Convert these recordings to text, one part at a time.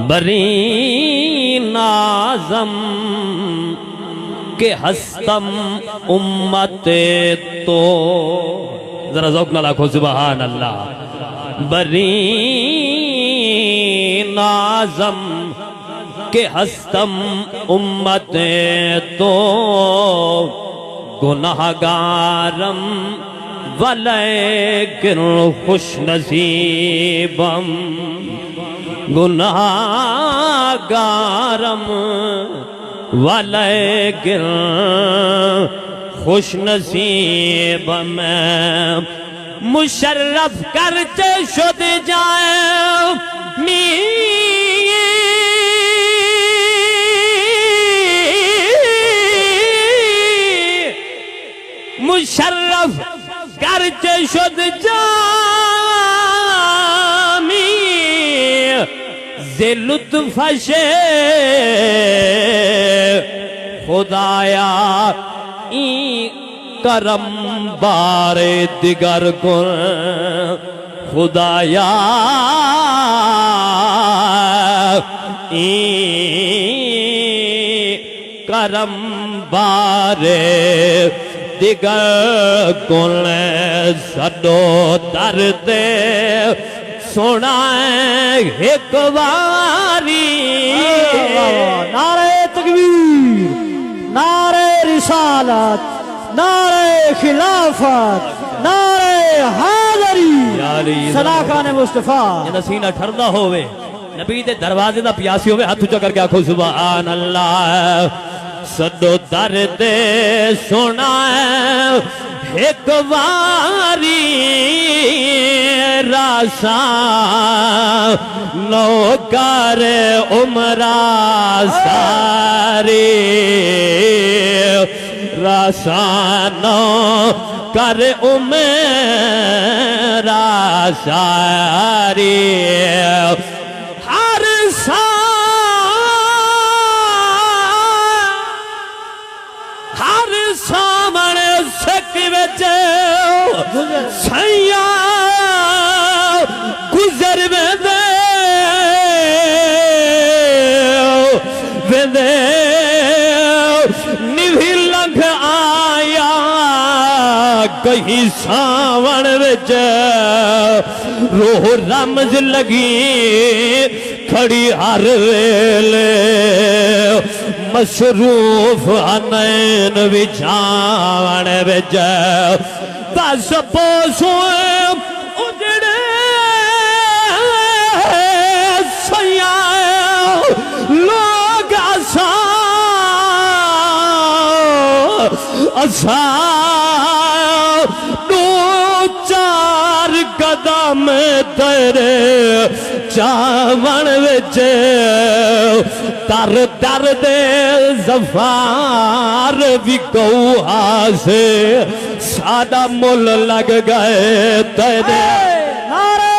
بری نازم کہ ہستم امت تو ذرا ذوق نہ لاکھو سبحان اللہ بری نازم کہ ہستم امت تو گناہگارم ولیکن خوش نصیبم گناہگارم ولیکن خوش نصیبم مشرف کرتے شد جائے مشرف کرتے شد جامی زی لطفش خدایا این کرم بار دیگر کن خدایا این کرم بار دیگر کن سدو درد سنائیں ایک باری نعرہ تکبیر نعرہ رسالت نعرہ خلافت نعرہ حیدری صداقان مصطفیٰ جنہ سینہ ٹھردہ ہوئے نبی دے دروازے دا پیاسی ہوئے ہاتھ اچھا کر کے آکھو سبحان اللہ سدو درد سنائیں ایک باری راسا نوکر عمرہ ساری راسا نوکر عمرہ ساری ہر سامنے سکھ بچے سیاں گزر ویدے نوی لنگ آیا کہیں ساون وچ روح رمز لگی کھڑی ہر ویلے مصروف انین وچھاون وچ بس پوسوئے اجڑے سیاں لوگ اساں دو چار قدم تیرے چاون وچ در دے زفار بھی کوہا سے سادہ مل لگ گئے تیرے نعرہ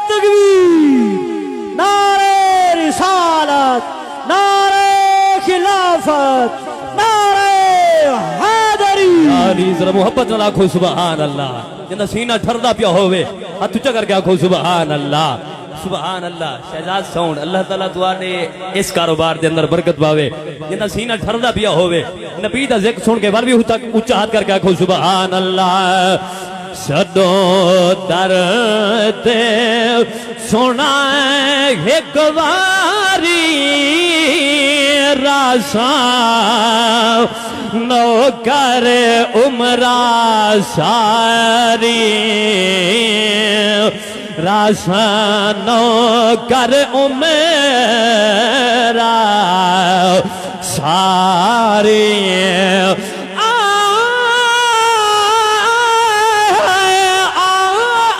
تکبیر نعرہ رسالت نعرہ خلافت نعرہ حیدری ذرا محبت نہ آکھو سبحان اللہ جنہ سینہ ٹھردہ پیا ہوئے ہاتھ اچھا کر کے آکھو سبحان اللہ سبحان اللہ شہزاد ساؤنڈ اللہ تعالیٰ دعا نے اس کاروبار دے اندر برکت باوے جنہ سینہ ٹھردہ پیا ہوئے نبی دا ذکر سن کے بار بھی اچھا ہاتھ کر کے آکھو سبحان اللہ سدو درد سنائیں ایک باری راسا نوکر عمرہ ساری راسا نوکر عمرہ ساری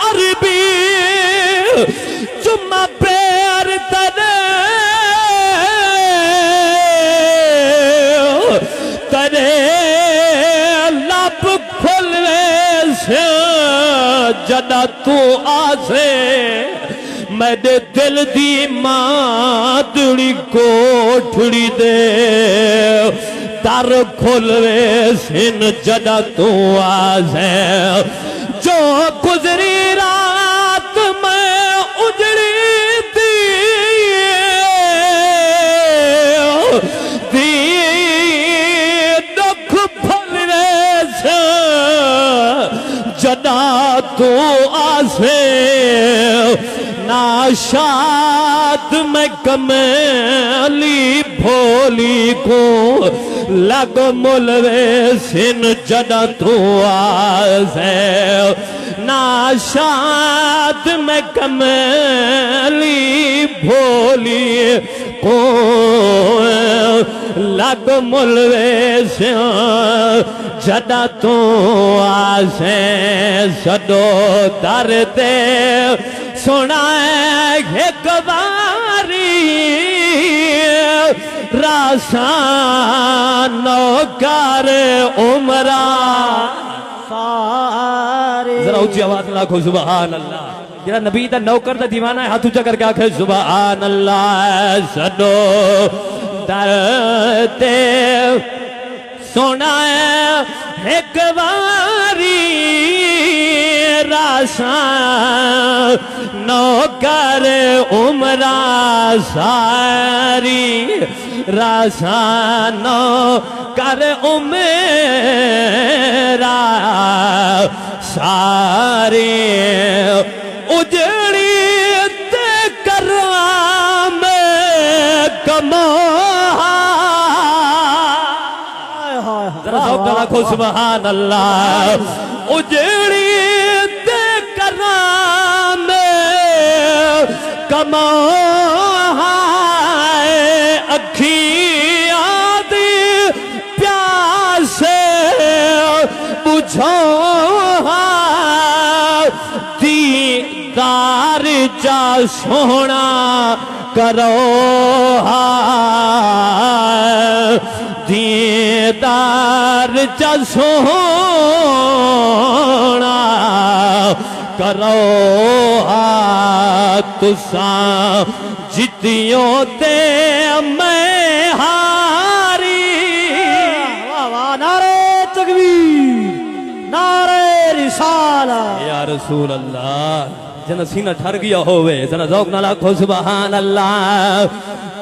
عربی چمہ پیر تنے لب کھلے سے جدہ تو آسے میرے دل دی ماں دڑی کوٹھڑی دے در کھلوے سن جدا تو آزے جو گزری رات میں اجڑی دی دکھ پھلوے سے جدا تو آزے ناشاد میں کمیلی بھولی کو لگ ملوے سن جدا تو آزے ناشاد میں کمیلی بھولی کو لگ ملوے سن جدا تو آزے سدو درد سنائے ایک باری راسان نوکر عمران سارے ذرا اونچی آواز لاکھو سبحان اللہ جرا نبی دا نوکر دا دیوانہ ہے ہاتھ اونچا کر کے آکھے سبحان اللہ سنو درد سنائے ایک باری راسان نوکر عمران ساری راسان نوکر عمران ساری اجڑی تے کرام کمو ذرا ذوق رکھو سبحان اللہ اجڑی تے کرام کمو اکھیاں دی پیاسے بجھو دیدار جا سونا کرو دیدار جا سونا کرو تساں جتیوں تے میں ہاری نعرہ تکبیر نعرہ رسالت یا رسول اللہ جنہ سینہ ٹھر گیا ہوئے ذرا ذوق نہ لاکھو سبحان اللہ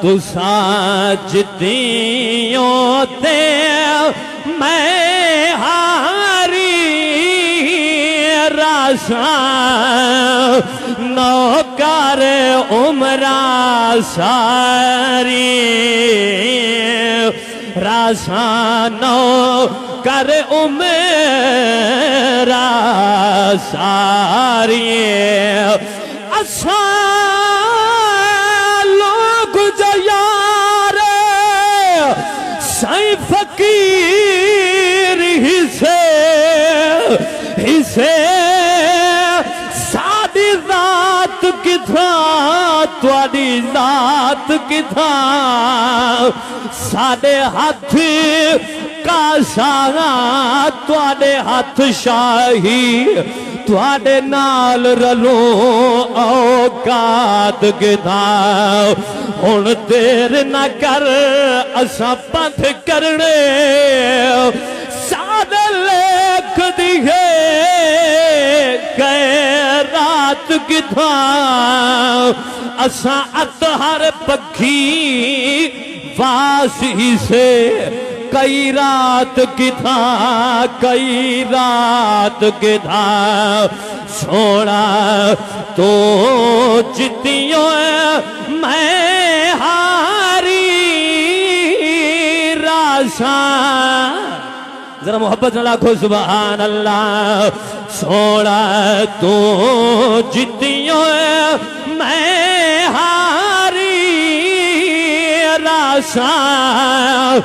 تساں جتیوں تے میں ہاری راسان نوکر عمران ساری راسان نوکر عمران ساری اساں لوگ جو یار سائیں فقیر حصے ساڑی ذات کتھا توڑی ذات کتھا ساڑے ہاتھ کاسا توڑے ہاتھ شاہی توڑے نال رلو اوقات کتھا ہن دیر نہ کر اساں پتھ کرنے ساڑے لکھ دیئے گئے رات کتھا اساں اطہر پکھی واسی سے کئی رات کتھا سونا تو جتیوں میں ہاری راسان ذرا محبت نہ لاکھو سبحان اللہ سونا تو جتیوں میں ہاری راسان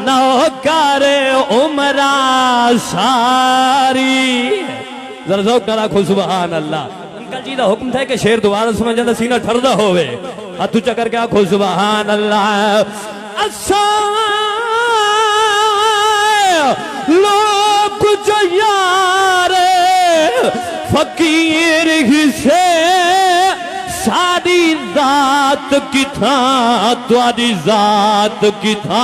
نوکر عمران ساری ذرا ذوق نہ لاکھو سبحان اللہ انکل جی دا حکم تھا کہ شیر دوبارہ سمجھ جاندہ سینہ ٹھردہ ہوئے ہاتھ اونچا کر کے آکھو سبحان اللہ لوگ جو یار فقیر ہی سے ساری ذات کی تھا تواری ذات کی تھا